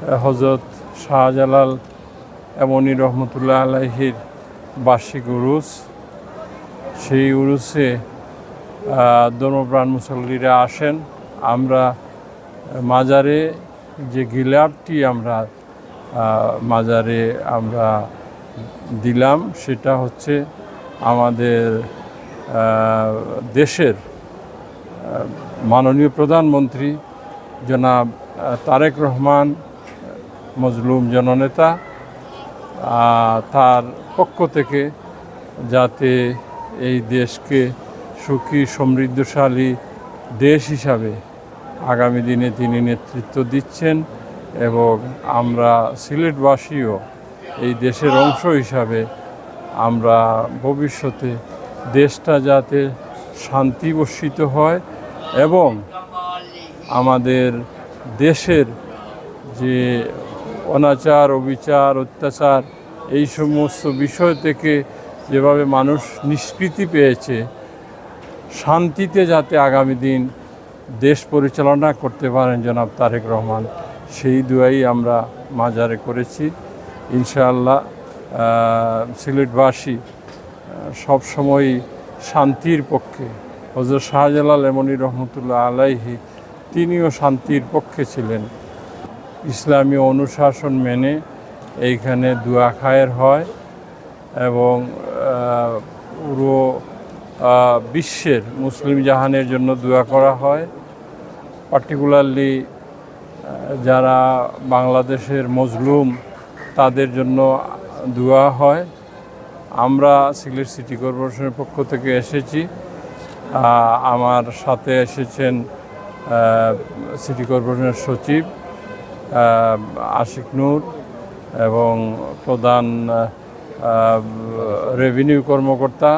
হযরত শাহজালাল এমনি রহমতুল্লাহ আলাইহির বার্ষিক উরুস। সেই উরুসে ধর্মপ্রাণ মুসল্লিরা আসেন। আমরা মাজারে যে গিলাপটি আমরা মাজারে আমরা দিলাম, সেটা হচ্ছে আমাদের দেশের মাননীয় প্রধানমন্ত্রী জনাব তারেক রহমান, মজলুম জননেতা, তার পক্ষ থেকে যাতে এই দেশকে সুখী সমৃদ্ধশালী দেশ হিসাবে আগামী দিনে তিনি নেতৃত্ব দিচ্ছেন এবং আমরা সিলেটবাসীও এই দেশের অংশ হিসাবে আমরা ভবিষ্যতে দেশটা যাতে শান্তি বর্ষিত হয় এবং আমাদের দেশের যে অনাচার, অবিচার, অত্যাচার এই সমস্ত বিষয় থেকে যেভাবে মানুষ নিষ্কৃতি পেয়েছে, শান্তিতে যাতে আগামী দিন দেশ পরিচালনা করতে পারেন জনাব তারেক রহমান, সেই দুয়াই আমরা মাজারে করেছি। ইনশাআল্লাহ সিলেটবাসী সবসময় শান্তির পক্ষে। হযরত শাহজালাল এমনি রহমতুল্লাহ আলাইহি তিনিও শান্তির পক্ষে ছিলেন। ইসলামী অনুশাসন মেনে এইখানে দোয়া খায়ের হয় এবং পুরো বিশ্বের মুসলিম জাহানের জন্য দোয়া করা হয়। পার্টিকুলারলি যারা বাংলাদেশের মজলুম তাদের জন্য দোয়া হয়। আমরা সিলেট সিটি কর্পোরেশনের পক্ষ থেকে এসেছি। আমার সাথে এসেছেন সিটি কর্পোরেশনের সচিব আশিক নূর এবং প্রধান রেভিনিউ কর্মকর্তা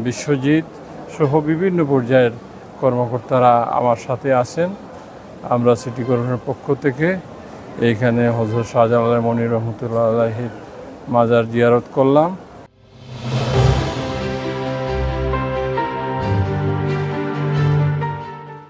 বিশ্বজিৎ সহ বিভিন্ন পর্যায়ের কর্মকর্তারা আমার সাথে আছেন। আমরা সিটি কর্পোরেশনের পক্ষ থেকে এইখানে হযরত শাহজালাল এমনি রহমতুল্লাহ আলাইহির মাজার জিয়ারত করলাম।